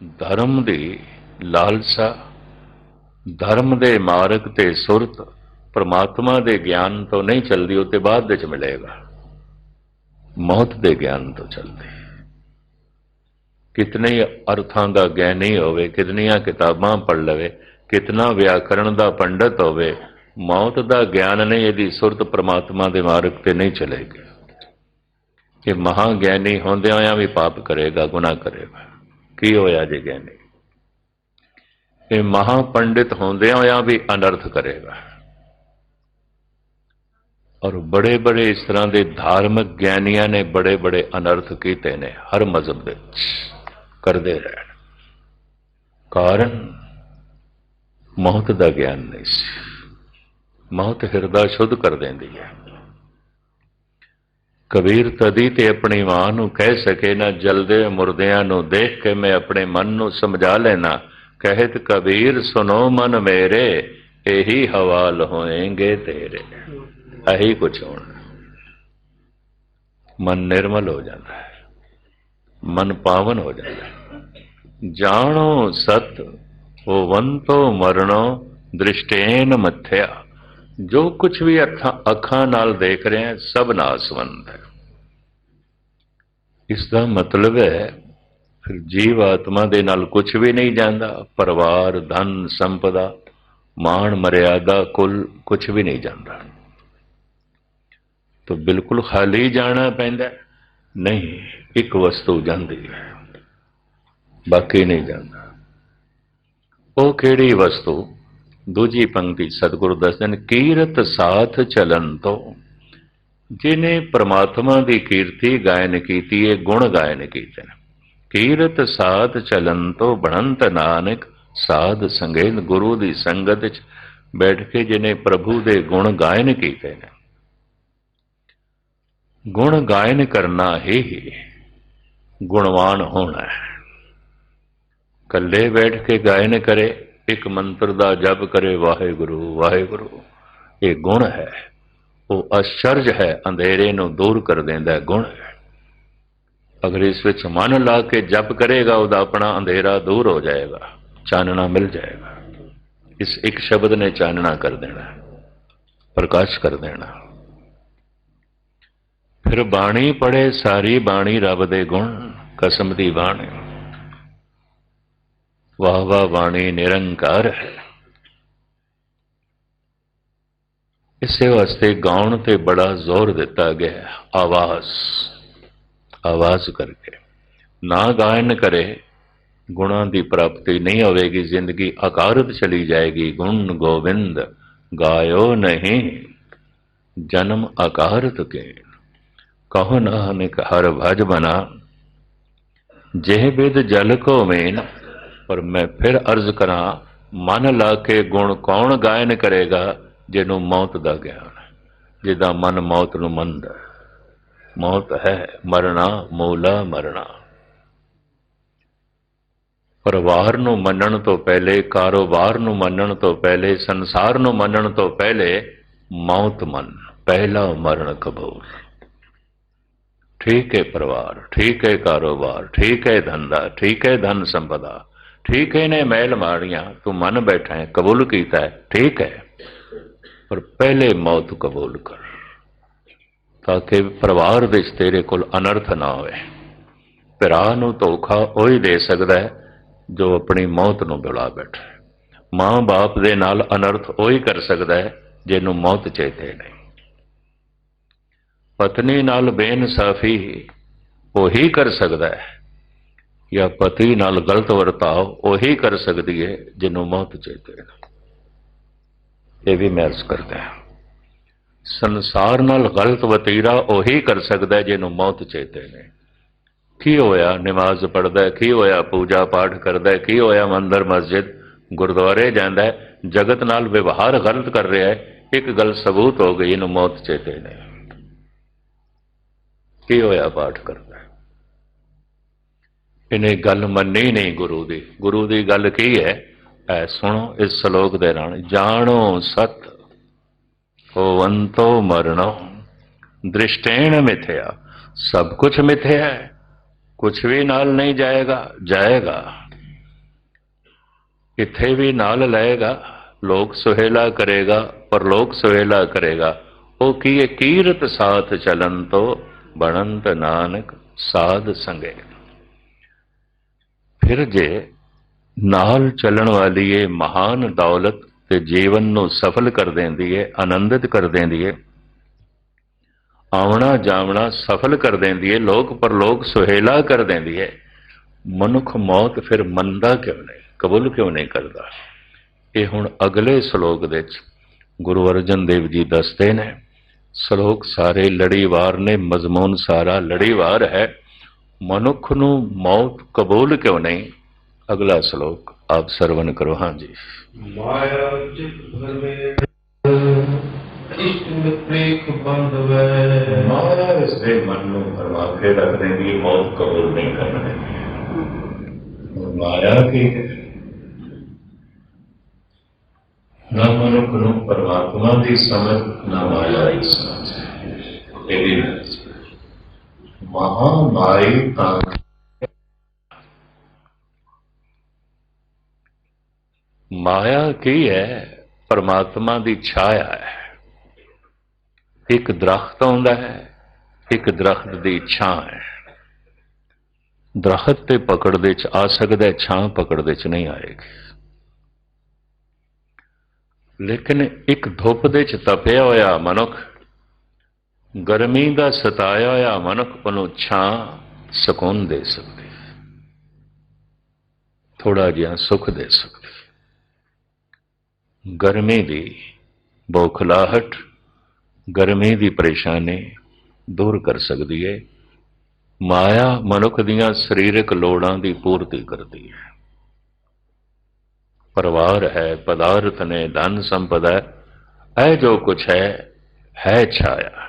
ਧਰਮ ਦੀ ਲਾਲਸਾ, ਧਰਮ ਦੇ ਮਾਰਗ ਤੇ ਸੁਰਤ परमात्मा ਦੇ ਗਿਆਨ ਤੋਂ ਨਹੀਂ ਚਲਦੀ, ਉਹ ਤੇ ਬਾਅਦ ਵਿੱਚ ਮਿਲੇਗਾ। ਮੌਤ ਦੇ ਗਿਆਨ ਤੋਂ ਚਲਦੀ। ਕਿਤਨੇ ਅਰਥਾਂ ਦਾ ਗਿਆਨੀ ਹੋਵੇ, ਕਿਤਨੀਆਂ ਕਿਤਾਬਾਂ ਪੜ੍ਹ ਲਵੇ, ਕਿਤਨਾ ਵਿਆਕਰਣ ਦਾ ਪੰਡਤ ਹੋਵੇ, ਮੌਤ ਦਾ ਗਿਆਨ ਨਹੀਂ, ਇਹਦੀ ਸੁਰਤ ਪ੍ਰਮਾਤਮਾ ਦੇ ਮਾਰਗ ਤੇ ਨਹੀਂ ਚਲੇਗੀ। ਇਹ ਮਹਾਗਿਆਨੀ ਹੁੰਦਿਆਂ ਹੋਇਆਂ ਵੀ ਪਾਪ ਕਰੇਗਾ, ਗੁਨਾਹ ਕਰੇਗਾ। ਕੀ ਹੋਇਆ ਜੇ ਗਿਆਨੀ? ਇਹ ਮਹਾਪੰਡਿਤ ਹੁੰਦਿਆਂ ਹੋਇਆਂ ਵੀ ਅਨਰਥ ਕਰੇਗਾ। ਔਰ ਬੜੇ ਬੜੇ ਇਸ ਤਰ੍ਹਾਂ ਦੇ ਧਾਰਮਿਕ ਗਿਆਨੀਆਂ ਨੇ ਬੜੇ ਬੜੇ ਅਨਰਥ ਕੀਤੇ ਨੇ, ਹਰ ਮਜ਼ਹਬ ਦੇ ਵਿੱਚ ਕਰਦੇ ਰਹਿਣ। ਕਾਰਨ ਮੌਤ ਦਾ ਗਿਆਨ ਨਹੀਂ ਸੀ। ਮੌਤ ਹਿਰਦਾ ਸ਼ੁੱਧ ਕਰ ਦਿੰਦੀ ਹੈ। ਕਬੀਰ ਤਦੀ ਤੇ ਆਪਣੀ ਮਾਂ ਨੂੰ ਕਹਿ ਸਕੇ ਨਾ, ਜਲਦੇ ਮੁਰਦਿਆਂ ਨੂੰ ਦੇਖ ਕੇ ਮੈਂ ਆਪਣੇ ਮਨ ਨੂੰ ਸਮਝਾ ਲੈਣਾ। ਕਹਿਤ ਕਬੀਰ ਸੁਨੋ ਮਨ ਮੇਰੇ, ਇਹੀ ਹਵਾਲ ਹੋਏਂਗੇ ਤੇਰੇ। ਇਹੀ ਕੁਛ ਹੋਣਾ। ਮਨ ਨਿਰਮਲ ਹੋ ਜਾਂਦਾ ਹੈ, ਮਨ ਪਾਵਨ ਹੋ ਜਾਂਦਾ ਹੈ। ਜਾਣੋ ਸਤ ਹੋਵੰਤੋ ਮਰਣੋ ਦ੍ਰਿਸ਼ਟੇਨ ਮੱਥਿਆ। ਜੋ ਕੁਛ ਵੀ ਅੱਖਾਂ ਨਾਲ ਦੇਖ ਰਹੇ ਹਾਂ ਸਭ ਨਾਸਵੰਤ ਹੈ। ਇਸ ਦਾ ਮਤਲਬ ਹੈ ਫਿਰ ਜੀਵ ਆਤਮਾ ਦੇ ਨਾਲ ਕੁਛ ਵੀ ਨਹੀਂ ਜਾਂਦਾ। ਪਰਿਵਾਰ, ਧਨ, ਸੰਪਦਾ, ਮਾਣ, ਮਰਿਆਦਾ, ਕੁਲ ਕੁਛ ਵੀ ਨਹੀਂ ਜਾਂਦਾ। तो बिल्कुल खाली जाना पैंदा नहीं। एक वस्तु जाती है, बाकी नहीं जाता। वो केड़ी वस्तु? दूजी पंक्ति सतगुरु दसदन, कीरत साथ चलन तो। जिन्हें परमात्मा की कीर्ति गायन की, गुण गायन कीते। कीरत साथ चलन तो बनंत नानक साध संगेन। गुरु की संगत बैठ के जिन्हें प्रभु के गुण गायन कीते ने। गुण गायन करना ही गुणवान होना है। कल्ले बैठ के गायन करे, एक मंत्र का जप करे, वाहेगुरु वाहेगुरु, ये गुण है। वो आश्चर्य है, अंधेरे नूं दूर कर देंदा गुण है। अगर इस विच मन ला के जप करेगा, उसका अपना अंधेरा दूर हो जाएगा, चानना मिल जाएगा। इस एक शब्द ने चानना कर देना, प्रकाश कर देना। फिर बाणी पढ़े सारी बाणी रब दे गुण, कसम दी बाणी। वाह वाह बाणी निरंकार है। इसे वास्ते गाउन ते बड़ा जोर दिता गया। आवाज आवाज करके ना गायन करे, गुणों की प्राप्ति नहीं होगी। जिंदगी अकारत चली जाएगी। गुण गोविंद गायो नहीं, जन्म अकारत के। कहो नानक हर भज बना, जेह बिद जल को मेन। पर मैं फिर अर्ज करा, मन ला के गुण कौन गायन करेगा? जिन्हों मौत का ज्ञान है, जिदा मन मौत नूं मनदा। मौत है मरना, मूला मरना। परिवार नूं मनण तो पहले, कारोबार नूं मनण तो पहले, संसार नूं मनण तो पहले मौत मन। पहला मरण कबूल। ठीक है परिवार, ठीक है कारोबार, ठीक है धंधा, ठीक है धन संपदा, ठीक है ने महल माड़ियां, तू मन बैठा है, कबूल किया है, ठीक है। पर पहले मौत कबूल कर, ताकि परिवार विच तेरे कोल अनर्थ ना होए। भरा नूं धोखा वही दे सकता है जो अपनी मौत नूं बुला बैठा है। मां बाप दे नाल अनर्थ वही कर सकता है जिन्हों मौत चेते नहीं। पत्नी नाल बेइंसाफी वही कर सकता है, या पति नाल गलत वर्ताव वही कर सकती है जिन्हों मौत चेते नहीं। ये भी मैं अर्ज करता है। संसार नाल गलत वतीरा वही कर सकता है जिन्हों मौत चेते नहीं। की होया नमाज पढ़ता है, की होया पूजा पाठ करता है, की होया मंदिर मस्जिद गुरुद्वारे जाता है, जगत नाल व्यवहार गलत कर रहा है। एक गल सबूत हो गई, इन्हों मौत चेते नहीं। की होया पाठ करता है, इन्हें गल मनी नहीं गुरु दी। गुरु दी गल की है? ऐ सुनो इस श्लोक दे नाल, जानो सत होवंतो मरणो दृष्टेन मिथ्या। सब कुछ मिथ्या है, कुछ भी नाल नहीं जाएगा। जाएगा इत्थे भी नाल लएगा, लोक सुहेला करेगा, परलोक सुहेला करेगा। वो की कीरत साथ चलन तो बनंत नानक साध संगे। फिर जे नाल चलन वाली ये महान दौलत ते जीवन नूं सफल कर देंदी है, आनंदित कर देंदी है, आवना जावना सफल कर देंदी है, लोक परलोक सुहेला कर देंदी है। मनुख मौत फिर मंदा क्यों नहीं, कबूल क्यों नहीं करता? ये हुण अगले श्लोक दे गुरु अर्जन देव जी दसते ने। श्लोक सारे लड़ीवार ने, मजमून सारा लड़ीवार है। मनुख नूं मौत कबूल क्यों नहीं? अगला श्लोक आप सरवण करो। हाँ जी। माया चित भर में इष्ट मित्र बंधवे। माया इसके मन नूं भरमा के रख देंगी, मौत कबूल नहीं कर देंगी। माया की ना मनुख नूं परमात्मा की समझ, ना माया की समझ। महामाई माया की है, परमात्मा की छाया है। एक दरख्त आउंदा है, एक दरख्त की छां है। दरख्त ते पकड़दे च आ सकदा है, छां पकड़दे च नहीं आएगी। लेकिन एक धुप दे च तपिया होया मनुख, गर्मी का सताया होया मनुख, उन्होंने छां सुकून दे सकती, थोड़ा जिहा सुख दे सकती। गर्मी की बौखलाहट, गर्मी की परेशानी दूर कर सकती है। माया मनुख दियां सरीरक लोड़ां की पूर्ति करती है। परिवार है, पदार्थ ने, धन संपदा है जो कुछ है छाया।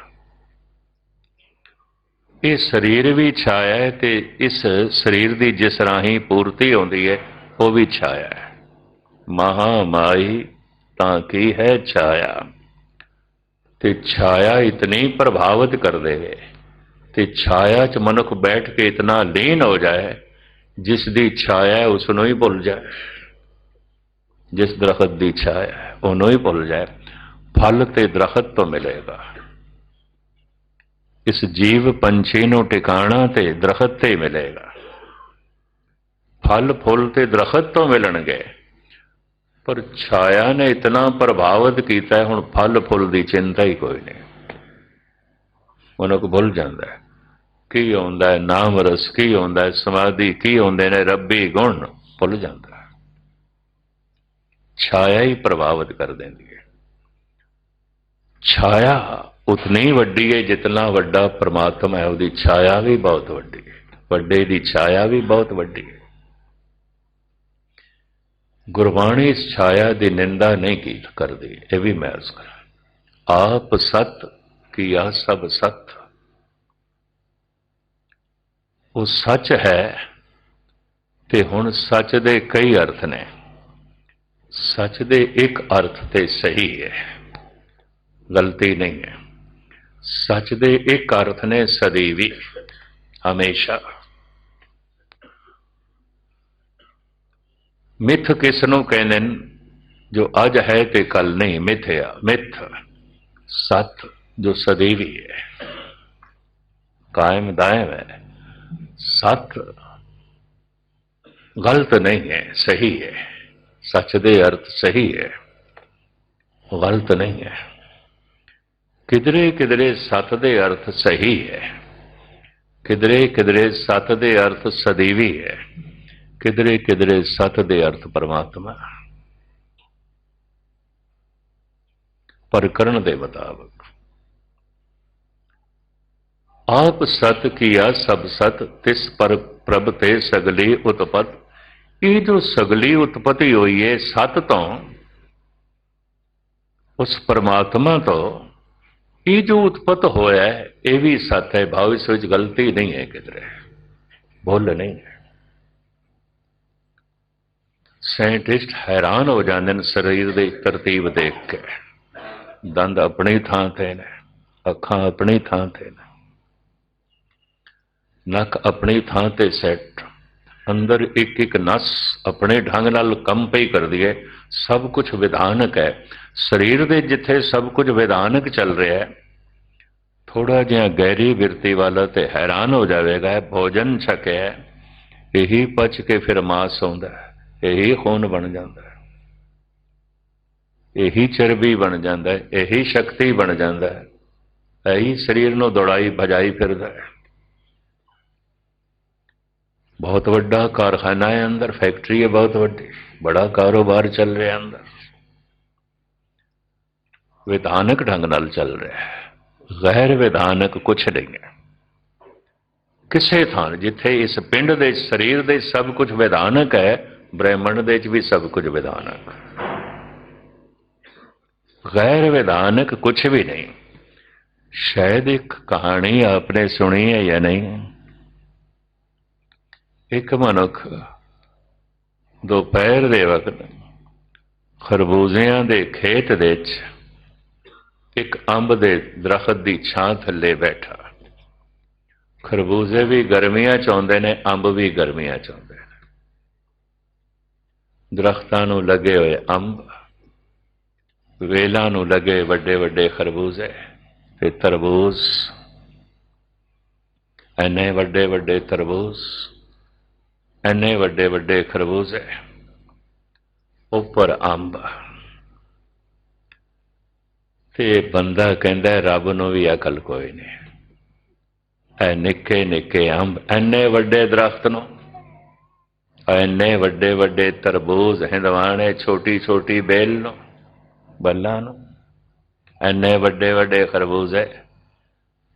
ये शरीर भी छाया है, ते इस शरीर की जिस राही पूर्ति होती है वह भी छाया है। महामाई ताकि है छाया, ते छाया इतनी प्रभावित कर दे, ते छाया च मनुख बैठ के इतना लीन हो जाए, जिसकी छाया है उसनों ही भुल जाए। जिस दरख्त की छाया है उन्हों ही भुल जाए। फल ते दरख्त तो मिलेगा। इस जीव पंछी नूं टिकाणा ते दरख्त ते मिलेगा। फल फुल ते दरख्त तो मिलणगे, पर छाया ने इतना प्रभावित किया है, हुण फल फुल की चिंता ही कोई नहीं। मनुख भुल जाता है की आउंदा है, नाम रस की आउंदा है, समाधि की आउंदे ने, रब्बी गुण भुल जाता है। छाया ही प्रभावित कर देती है। छाया उतनी वड्डी है जितना वड्डा परमात्मा है, उसकी छाया भी बहुत वड्डी है, वड्डे की छाया भी बहुत वड्डी है। गुरबाणी इस छाया की निंदा नहीं की करती, यह भी मैं अर्ज करा। आप सत किया सब सत, वो सच है ते हुण सच दे कई अर्थ ने। सच दे एक अर्थ ते सही है, गलती नहीं है। सच दे एक अर्थ ने सदैवी, हमेशा। मिथ किसनों कहने जो अज है ते कल नहीं, मिथया मिथ। सत जो सदैवी है, कायम दायम है। सत गलत नहीं है, सही है। सच दे अर्थ सही है, गलत नहीं है। किधरे किधरे सत दे अर्थ सही है, किधरे किधरे सत दे अर्थ सदैवी है, किधरे किधरे सत दे अर्थ परमात्मा। प्रकरण दे मुताबिक आप सत किया सब सत, तिस पर प्रभ ते सगली उत्पत। ये जो सगली उत्पत्ति हुई है सत तो, उस परमात्मा तो, ये जो उत्पत्त होया है ये भी सत है। भाव इस विच गलती नहीं है, किधरे भुल नहीं है। साइंटिस्ट हैरान हो जाते हैं शरीर की तरतीब देख के। दंद अपनी थां ते ने, अखां अपनी थां ते ने, नक अपनी थां ते सैट, अंदर एक एक नस अपने ढंग नाल काम पई करदी है। सब कुछ विधानक है। शरीर दे जिथे सब कुछ विधानक चल रहा है, थोड़ा जिहा गहरी बिरती वाला तो हैरान हो जाएगा। भोजन छकिया, यही पच के फिर मांस आउंदा है, यही खून बन जाता है, यही चर्बी बन जाता है, यही शक्ति बन जाता है, यही शरीर नूं दौड़ाई भजाई फिरदा है। बहुत वड्डा कारखाना है अंदर, फैक्ट्री है बहुत वड्डी, बड़ा कारोबार चल रहा है अंदर, विधानक ढंग नाल चल रहा है, गैर विधानक कुछ नहीं है। किसे थान जिथे इस पिंड दे शरीर दे सब कुछ विधानक है, ब्रह्मंड दे भी सब कुछ विधानक, गैर विधानक कुछ भी नहीं। शायद एक कहानी आपने सुनी है या नहीं। एक मनुख दोपहर दे वक्त खरबूजियां दे खेत दे एक अंब दे दरखत की छां थले बैठा। खरबूजे भी गर्मियां चाहुंदे ने, अंब भी गर्मियां चाहुंदे ने। दरख्तां नूं लगे हुए अंब, वेलां नूं लगे वड्डे वड्डे खरबूजे ते तरबूज, इन्ने वड्डे वड्डे तरबूज, इन्ने वड्डे वड्डे खरबूजे, उपर अंब। ते बंदा कहंदा रब नूं भी अकल कोई नहीं, ऐ निक्के निक्के अंब, इन्ने वड्डे दरख्त नूं, इन्ने वड्डे वड्डे तरबूज, हिंदवाने छोटी छोटी बेल नूं, बल्लां नूं, इन्ने वड्डे वड्डे खरबूजे,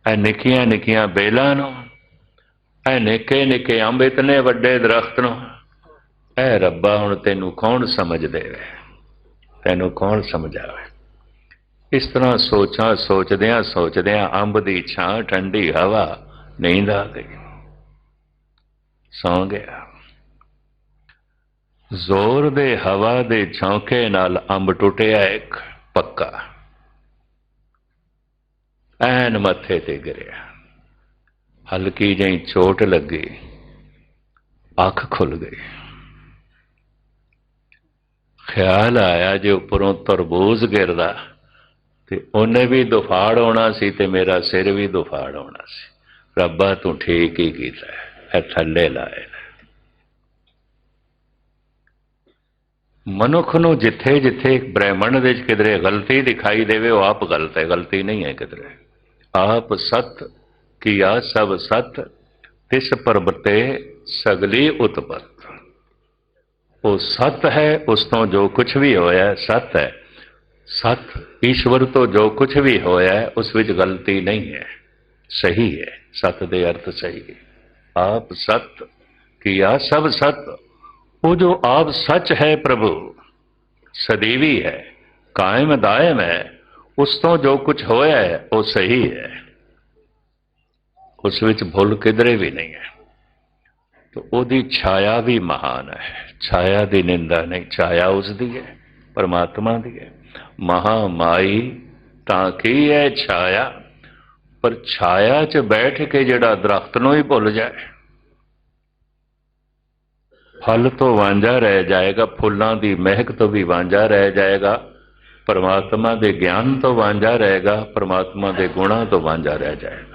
ऐ निक्कियां निक्कियां बेलां नूं, ऐ निक्के निक्के अंब, इतने वड्डे दरख्त नूं, ऐ रब्बा हुण तैनूं कौन समझ देवे, तैनूं कौन समझावे। इस तरह सोचा सोचदियां सोचदियां अंब दी छां, ठंडी हवा, नींद आ गई, सौ गया। जोर दे हवा दे झोंके नाल अंब टुटिया एक पक्का, ऐन मथे ते गिरिया, हल्की जी चोट लगी, अख खुल गई। ख्याल आया जे उपरों तरबूज गिरदा ते उन्हें भी दुफाड़ होना सी ते मेरा सिर भी दुफाड़ होना सी। रब्बा तू ठीक ही कीता है, थल्ले लाए। मनुख नूं जिथे जिथे ब्रह्मंड दे किधरे गलती दिखाई देवे, वो आप गलत है, गलती नहीं है किधरे। आप सत किया सब सत, तिस परबते सगली उत्पत। वो सत है, उस तो जो कुछ भी होया सत है। सत ईश्वर तो जो कुछ भी होया है उस विच गलती नहीं है, सही है। सत दे अर्थ सही है। आप सत किया सब सत, वो जो आप सच है प्रभु, सदैवी है, कायम दायम है, उस तो जो कुछ होया है वो सही है, उस विच भुल किधरे भी नहीं है। तो ओदी छाया भी महान है, छाया दी निंदा नहीं, छाया उसदी है, परमात्मा दी है। महामाई तां की है छाया, पर छाया च बैठ के जिहड़ा दरख्त नूं ही भुल जाए, फल तो वांझा रह जाएगा, फुलों की महक तो भी वांझा रह जाएगा, परमात्मा के ज्ञान तो वांझा रहेगा, परमात्मा के गुणों तो वांझा रह जाएगा।